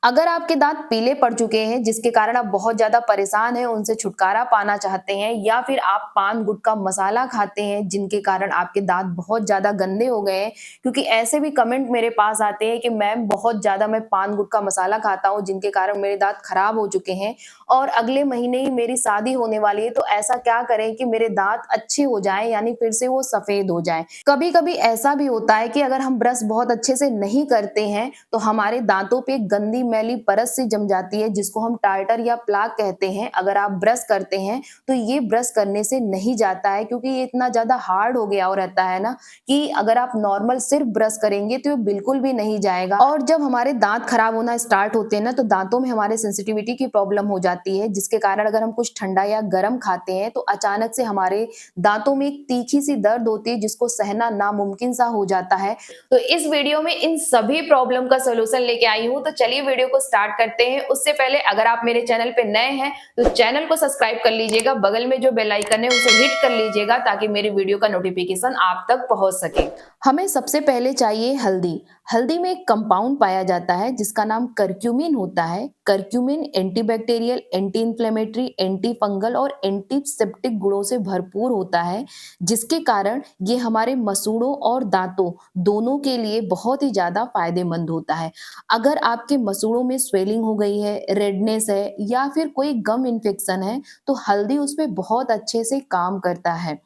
अगर आपके दांत पीले पड़ चुके हैं जिसके कारण आप बहुत ज्यादा परेशान हैं, उनसे छुटकारा पाना चाहते हैं, या फिर आप पान गुटखा मसाला खाते हैं जिनके कारण आपके दांत बहुत ज्यादा गंदे हो गए हैं। क्योंकि ऐसे भी कमेंट मेरे पास आते हैं कि मैम बहुत ज्यादा मैं पान गुटखा मसाला खाता हूँ जिनके कारण मेरे दांत खराब हो चुके हैं और अगले महीने ही मेरी शादी होने वाली है, तो ऐसा क्या करें कि मेरे दांत अच्छे हो जाएं, यानी फिर से वो सफेद हो जाएं। कभी कभी ऐसा भी होता है कि अगर हम ब्रश बहुत अच्छे से नहीं करते हैं तो हमारे दांतों पे गंदी मैली परत सी जम जाती है जिसको हम टार्टर या प्लाक कहते हैं। अगर आप ब्रश करते हैं तो ये ब्रश करने से नहीं जाता है, क्योंकि ये इतना ज्यादा हार्ड हो गया और रहता है ना कि अगर आप नॉर्मल सिर्फ ब्रश करेंगे तो ये बिल्कुल भी नहीं जाएगा। और जब हमारे दांत खराब होना स्टार्ट होते हैं ना, तो दांतों में हमारे सेंसिटिविटी की प्रॉब्लम हो जाती है, जिसके कारण अगर हम कुछ ठंडा या गर्म खाते हैं तो अचानक से हमारे दांतों में एक तीखी सी दर्द होती है जिसको सहना नामुमकिन सा हो जाता है। तो इस वीडियो में इन सभी प्रॉब्लम का सलूशन लेके आई हूँ, तो चलिए वीडियो को स्टार्ट करते हैं। उससे पहले अगर आप मेरे चैनल पे नए हैं तो चैनल को सब्सक्राइब कर लीजिएगा, बगल में जो बेल आइकन है उसे हिट कर लीजिएगा ताकि मेरी वीडियो का नोटिफिकेशन आप तक पहुंच सके। हमें सबसे पहले चाहिए हल्दी। हल्दी में एक कंपाउंड पाया जाता है जिसका नाम करक्यूमिन होता है। Curcumin antibacterial, anti inflammatory, anti fungal और एंटीसेप्टिक गुणों से भरपूर होता है, जिसके कारण ये हमारे मसूड़ों और दांतों दोनों के लिए बहुत ही ज्यादा फायदेमंद होता है। अगर आपके मसूड़ों में स्वेलिंग हो गई है, रेडनेस है या फिर कोई गम इन्फेक्शन है, तो हल्दी उसमें बहुत अच्छे से काम करता है।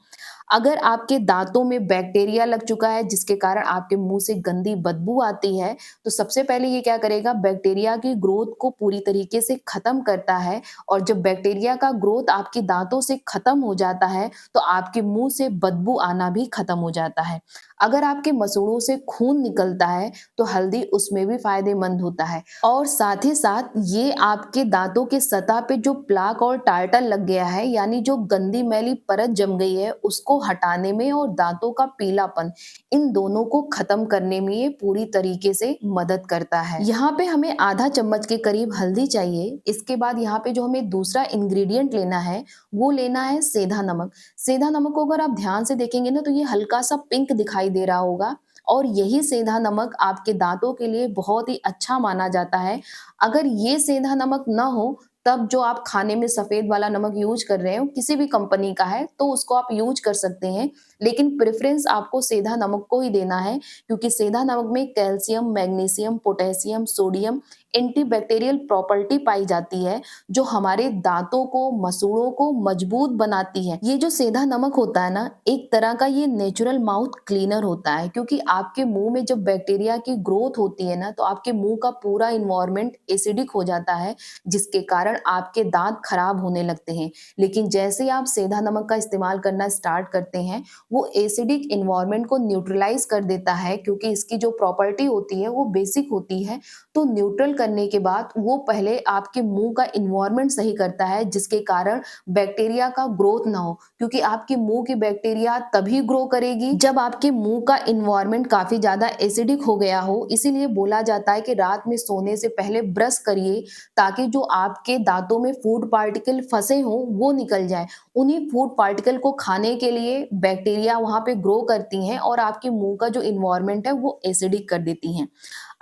अगर आपके दांतों में बैक्टीरिया लग चुका है जिसके कारण आपके मुंह से गंदी बदबू आती है, तो सबसे पहले ये क्या करेगा, बैक्टीरिया की ग्रोथ को पूरी तरीके से खत्म करता है। और जब बैक्टीरिया का ग्रोथ आपके दांतों से खत्म हो जाता है तो आपके मुंह से बदबू आना भी खत्म हो जाता है। अगर आपके मसूड़ों से खून निकलता है तो हल्दी उसमें भी फायदेमंद होता है। और साथ ही साथ ये आपके दांतों के सतह पे जो प्लाक और टार्टल लग गया है, यानी जो गंदी मैली परत जम गई है, उसको हटाने में और दांतों का पीलापन, इन दोनों को खत्म करने में ये पूरी तरीके से मदद करता है। यहाँ पे हमें आधा चम्मच के करीब हल्दी चाहिए। इसके बाद यहाँ पे जो हमें दूसरा इंग्रेडिएंट लेना है वो लेना है सेंधा नमक। सेंधा नमक को अगर आप ध्यान से देखेंगे ना तो ये हल्का सा पिंक दिखाई दे रहा होगा, और यही सेंधा नमक आपके दांतों के लिए बहुत ही अच्छा माना जाता है। अगर ये सेंधा नमक ना हो, तब जो आप खाने में सफेद वाला नमक यूज कर रहे हो किसी भी कंपनी का है तो उसको आप यूज कर सकते हैं, लेकिन प्रेफरेंस आपको सेंधा नमक को ही देना है, क्योंकि सेंधा नमक में calcium, magnesium, potassium, sodium, antibacterial property पाई जाती है जो हमारे दांतों को, मसूड़ों को मजबूत बनाती है। ये जो सेंधा नमक होता है ना, एक तरह का ये नेचुरल माउथ क्लीनर होता है, क्योंकि आपके मुंह में जब बैक्टीरिया की ग्रोथ होती है ना तो आपके मुंह का पूरा इन्वायरमेंट एसिडिक हो जाता है, जिसके कारण आपके दांत खराब होने लगते हैं। लेकिन जैसे ही आप सेंधा नमक का इस्तेमाल करना स्टार्ट करते हैं, वो एसिडिक इन्वायरमेंट को न्यूट्रलाइज कर देता है, क्योंकि इसकी जो प्रॉपर्टी होती है वो बेसिक होती है। तो न्यूट्रल करने के बाद वो पहले आपके मुंह का इन्वायरमेंट सही करता है, जिसके कारण बैक्टीरिया का ग्रोथ ना हो, क्योंकि आपके मुंह की बैक्टीरिया तभी ग्रो करेगी जब आपके मुंह का इन्वायरमेंट काफी ज्यादा एसिडिक हो गया हो। इसीलिए बोला जाता है कि रात में सोने से पहले ब्रश करिए, ताकि जो आपके दांतों में फूड पार्टिकल फंसे हों वो निकल जाए। उन्हीं फूड पार्टिकल को खाने के लिए बैक्टीरिया वहां पे ग्रो करती हैं और आपके मुंह का जो इन्वायरमेंट है वो एसिडिक कर देती हैं।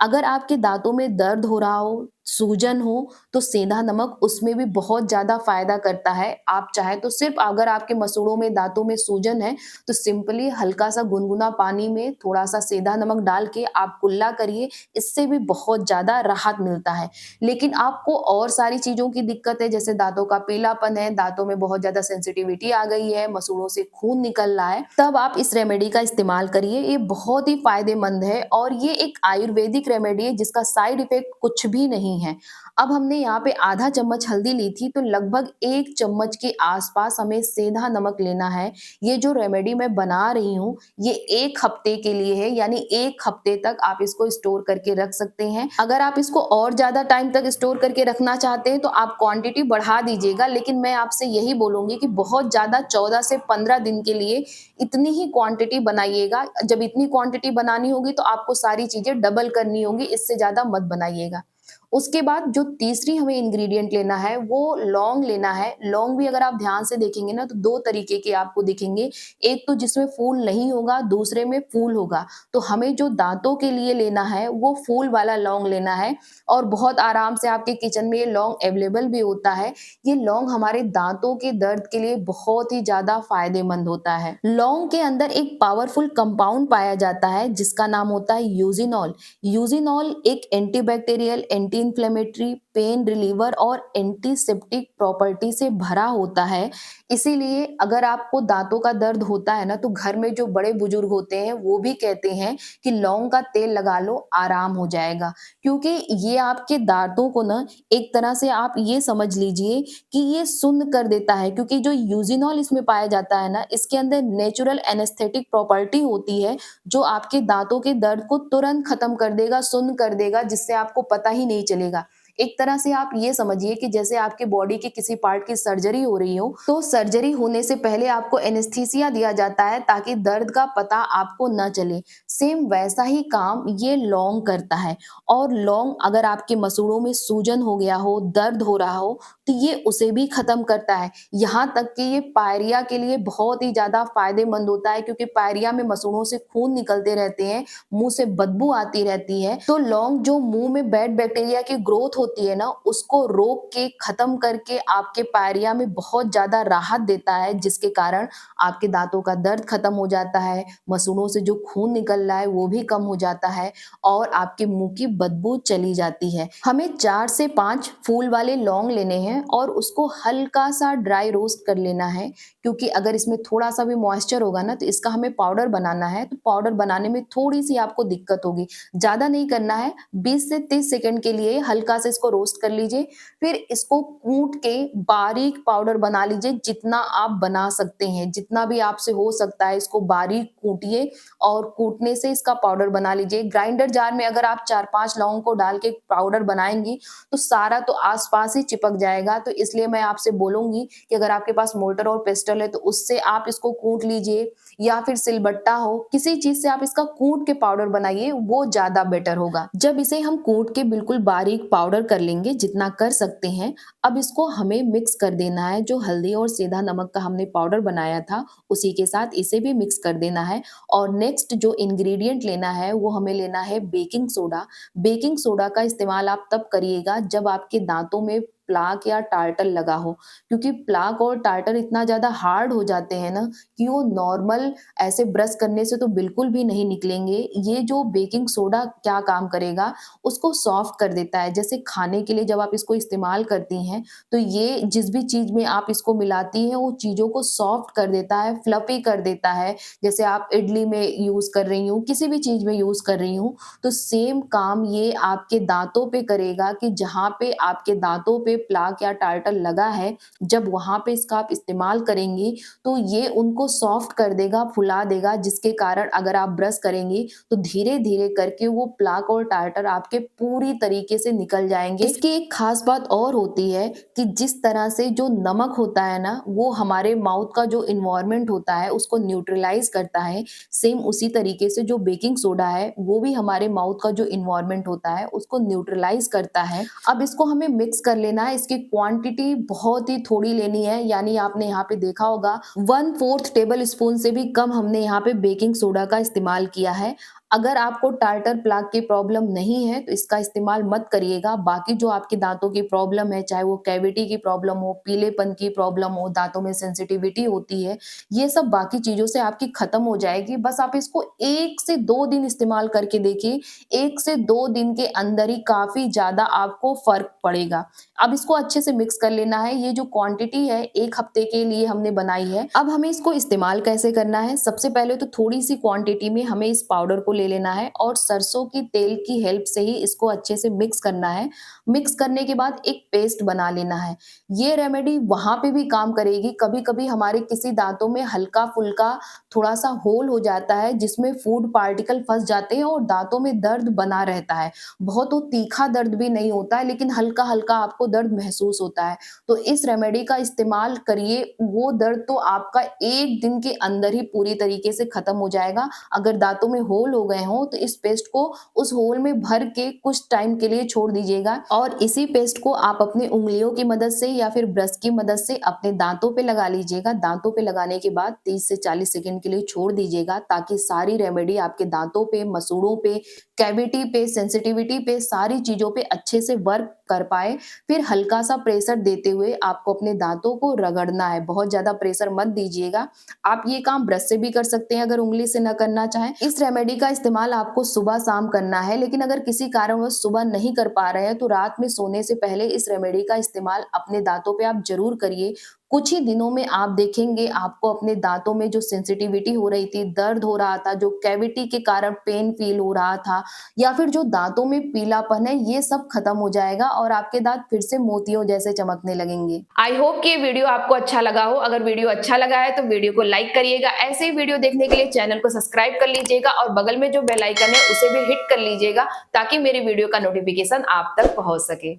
अगर आपके दांतों में दर्द हो रहा हो, सूजन हो, तो सेंधा नमक उसमें भी बहुत ज्यादा फायदा करता है। आप चाहे तो सिर्फ, अगर आपके मसूड़ों में, दांतों में सूजन है, तो सिंपली हल्का सा गुनगुना पानी में थोड़ा सा सेंधा नमक डाल के आप कुल्ला करिए, इससे भी बहुत ज्यादा राहत मिलता है। लेकिन आपको और सारी चीजों की दिक्कत है, जैसे दांतों का पीलापन है, दांतों में बहुत ज्यादा सेंसिटिविटी आ गई है, मसूड़ों से खून निकल रहा है, तब आप इस रेमेडी का इस्तेमाल करिए। ये बहुत ही फायदेमंद है और ये एक आयुर्वेदिक रेमेडी है जिसका साइड इफेक्ट कुछ भी नहीं है। अब हमने यहाँ पे आधा चम्मच हल्दी ली थी, तो लगभग 1 चम्मच के आसपास हमें सेंधा नमक लेना है। ये जो रेमेडी मैं बना रही हूँ ये 1 हफ्ते के लिए है, यानी 1 हफ्ते तक आप इसको स्टोर करके रख सकते हैं। अगर आप इसको और ज्यादा टाइम तक स्टोर करके रखना चाहते हैं तो आप क्वांटिटी बढ़ा दीजिएगा, लेकिन मैं आपसे यही बोलूंगी कि बहुत ज्यादा 14 से 15 दिन के लिए इतनी ही क्वांटिटी बनाइएगा। जब इतनी क्वांटिटी बनानी होगी तो आपको सारी चीजें डबल करनी होगी, इससे ज्यादा मत बनाइएगा। उसके बाद जो तीसरी हमें इंग्रेडिएंट लेना है वो लौंग लेना है। लौंग भी अगर आप ध्यान से देखेंगे ना तो 2 तरीके के आपको दिखेंगे। एक तो जिसमें फूल नहीं होगा, दूसरे में फूल होगा। तो हमें जो दाँतों के लिए लेना है वो फूल वाला लौंग लेना है और बहुत आराम से आपके किचन में ये लौंग अवेलेबल भी होता है। ये लौंग हमारे दाँतों के दर्द के लिए बहुत ही ज़्यादा फ़ायदेमंद होता है। लौंग के अंदर एक पावरफुल कंपाउंड पाया जाता है जिसका नाम होता है यूज़िनॉल। यूज़िनॉल एक antibacterial, anti inflammatory, pain reliever और एंटीसेप्टिक प्रॉपर्टी से भरा होता है। इसीलिए अगर आपको दाँतों का दर्द होता है ना तो घर में जो बड़े-बुजुर्ग होते हैं वो भी कहते हैं कि लौंग का तेल लगा लो, आराम हो जाएगा। क्योंकि ये आपके दाँतों को ना एक तरह से आप ये समझ लीजिए कि ये सुन्न कर देता है, क्योंकि जो यूज़िनॉल इसमें पाया जाता है ना, इसके अंदर नेचुरल एनेस्थेटिक प्रॉपर्टी होती है जो आपके दाँतों के दर्द को तुरंत खत्म कर देगा, सुन्न कर देगा, जिससे आपको पता ही नहीं चलेगा। एक तरह से आप ये समझिए कि जैसे आपके बॉडी के किसी पार्ट की सर्जरी हो रही हो, तो सर्जरी होने से पहले आपको एनेस्थीसिया दिया जाता है ताकि दर्द का पता आपको ना चले। सेम वैसा ही काम ये लौंग करता है। और लौंग अगर आपके मसूड़ों में सूजन हो गया हो, दर्द हो रहा हो, तो ये उसे भी खत्म करता है। यहाँ तक कि ये पायरिया के लिए बहुत ही ज़्यादा फ़ायदेमंद होता है, क्योंकि पायरिया में मसूड़ों से खून निकलते रहते हैं, मुँह से बदबू आती रहती है। तो लौंग जो मुँह में बैड बैक्टीरिया की ग्रोथ होती है ना, उसको रोक के ख़त्म करके आपके पायरिया में बहुत ज़्यादा राहत देता है, जिसके कारण आपके दाँतों का दर्द खत्म हो जाता है, मसूड़ों से जो खून निकल रहा है वो भी कम हो जाता है और आपके मुँह की बदबू चली जाती है। हमें 4 से 5 फूल वाले लौंग लेने हैं और उसको हल्का-सा ड्राई रोस्ट कर लेना है, क्योंकि अगर इसमें थोड़ा-सा भी मॉइस्चर होगा ना तो इसका हमें पाउडर बनाना है, तो पाउडर बनाने में थोड़ी-सी आपको दिक्कत होगी। ज़्यादा नहीं करना है, 20 से 30 सेकंड के लिए हल्का से इसको रोस्ट कर लीजिए, फिर इसको कूट के बारीक पाउडर बना लीजिए, जितना आप बना सकते हैं, जितना भी आपसे हो सकता है इसको बारीक कूटिए और कूटने से इसका पाउडर बना लीजिए। ग्राइंडर जार में अगर आप 4-5 लौंग को डाल के पाउडर बनाएँगी, तो सारा तो आस-पास ही चिपक जाएगा, तो इसलिए मैं आपसे बोलूँगी कि अगर आपके पास मोर्टार और पेस्टल है, तो उससे आप इसको कूट लीजिए या फिर सिलबट्टा हो, किसी चीज़ से आप इसका कूट के पाउडर बनाइए, वो ज़्यादा बेटर होगा। जब इसे हम कूट के बिल्कुल बारीक पाउडर कर लेंगे, जितना कर सकते हैं, अब इसको हमें मिक्स कर देना है। जो हल्दी और सेंधा नमक का हमने पाउडर बनाया था, उसी के साथ इसे भी मिक्स कर देना है और नेक्स्ट जो इंग्रेडिएंट लेना है, वो हमें लेना है बेकिंग सोडा। बेकिंग सोडा का इस्तेमाल आप तब करिएगा जब आपके दाँतों में प्लाक या टार्टर लगा हो, क्योंकि प्लाक और टार्टर इतना ज़्यादा हार्ड हो जाते हैं ना कि वो नॉर्मल ऐसे ब्रश करने से तो बिल्कुल भी नहीं निकलेंगे। ये जो बेकिंग सोडा क्या काम करेगा, उसको सॉफ्ट कर देता है। जैसे खाने के लिए जब आप इसको इस्तेमाल करती हैं, तो ये जिस भी चीज़ में आप इसको मिलाती हैं, वो चीज़ों को सॉफ्ट कर देता है, फ्लफ़ी कर देता है। जैसे आप इडली में यूज़ कर रही हूँ, किसी भी चीज़ में यूज़ कर रही हूँ, तो सेम काम ये आपके दाँतों पे करेगा कि जहाँ पे आपके दाँतों पे प्लाक या टार्टर लगा है, जब वहाँ पे इसका आप इस्तेमाल करेंगी, तो ये उनको सॉफ्ट कर देगा, फुला देगा, जिसके कारण अगर आप ब्रश करेंगी, तो धीरे-धीरे करके वो प्लाक और टार्टर आपके पूरी तरीके से निकल जाएँगे। इसकी एक ख़ास बात और होती है कि जिस तरह से जो नमक होता है ना, वो हमारे माउथ का जो एनवायरनमेंट होता है, उसको न्यूट्रलाइज़ करता है, सेम उसी तरीके से जो बेकिंग सोडा है, वो भी हमारे माउथ का जो एनवायरनमेंट होता है, उसको न्यूट्रलाइज़ करता है। अब इसको हमें मिक्स कर लेना है, इसकी क्वांटिटी बहुत ही थोड़ी लेनी है, यानी आपने यहाँ पे देखा होगा 1/4 टेबल स्पून से भी कम हमने यहाँ पे बेकिंग सोडा का इस्तेमाल किया है। अगर आपको टार्टर प्लाक की प्रॉब्लम नहीं है, तो इसका इस्तेमाल मत करिएगा। बाकी जो आपके दाँतों की प्रॉब्लम है, चाहे वो कैविटी की प्रॉब्लम हो, पीलेपन की प्रॉब्लम हो, दाँतों में सेंसिटिविटी होती है, ये सब बाकी चीज़ों से आपकी खत्म हो जाएगी। बस आप इसको 1 से 2 दिन इस्तेमाल करके देखिए, 1 से 2 दिन के अंदर ही काफ़ी ज़्यादा आपको फ़र्क पड़ेगा। अब इसको अच्छे से मिक्स कर लेना है। ये जो क्वांटिटी है 1 हफ्ते के लिए हमने बनाई है। अब हमें इसको इस्तेमाल कैसे करना है? सबसे पहले तो थोड़ी-सी क्वांटिटी में हमें इस पाउडर को ले लेना है और सरसों की तेल की हेल्प से ही इसको अच्छे से मिक्स करना है। मिक्स करने के बाद एक पेस्ट बना लेना है। ये रेमेडी वहाँ पे भी काम करेगी, कभी-कभी हमारे किसी दाँतों में हल्का-फुल्का थोड़ा-सा होल हो जाता है, जिसमें फूड पार्टिकल फँस जाते हैं और दाँतों में दर्द बना रहता है। बहुत तो तीखा दर्द भी नहीं होता है, लेकिन हल्का-हल्का आपको दर्द महसूस होता है। तो इस रेमेडी का इस्तेमाल करिए, वो दर्द तो आपका 1 दिन के अंदर ही पूरी तरीके से खत्म हो जाएगा। अगर दाँतों में होल हो गए हों तो इस पेस्ट को उस होल में भर के कुछ टाइम के लिए छोड़ दीजिएगा और इसी पेस्ट को आप अपनी उंगलियों की मदद से या फिर ब्रश की मदद से अपने दांतों पे लगा लीजिएगा। दांतों पे लगाने के बाद 30 से 40 सेकंड के लिए छोड़ दीजिएगा ताकि सारी रेमेडी आपके दांतों पे, मसूड़ों पे, कैविटी पे, सेंसिटिविटी पे, सारी चीजों पे अच्छे से वर्क कर पाए। फिर हल्का सा प्रेशर देते हुए आपको अपने दांतों को रगड़ना है, बहुत ज्यादा प्रेशर मत दीजिएगा। आप ये काम ब्रश से भी कर सकते हैं अगर उंगली से न करना चाहें। इस रेमेडी का इस्तेमाल आपको सुबह शाम करना है, लेकिन अगर किसी कारणवश सुबह नहीं कर पा रहे हैं तो रात में सोने से पहले इस रेमेडी का इस्तेमाल अपने दांतों पे आप जरूर करिए। कुछ ही दिनों में आप देखेंगे आपको अपने दांतों में जो सेंसिटिविटी हो रही थी, दर्द हो रहा था, जो कैविटी के कारण पेन फील हो रहा था या फिर जो दांतों में पीलापन है, ये सब खत्म हो जाएगा और आपके दांत फिर से मोतियों जैसे चमकने लगेंगे। आई होप कि ये वीडियो आपको अच्छा लगा हो। अगर वीडियो अच्छा लगा है तो वीडियो को लाइक करिएगा। ऐसे ही वीडियो देखने के लिए चैनल को सब्सक्राइब कर लीजिएगा और बगल में जो बेल आइकन है उसे भी हिट कर लीजिएगा ताकि मेरी वीडियो का नोटिफिकेशन आप तक पहुंच सके।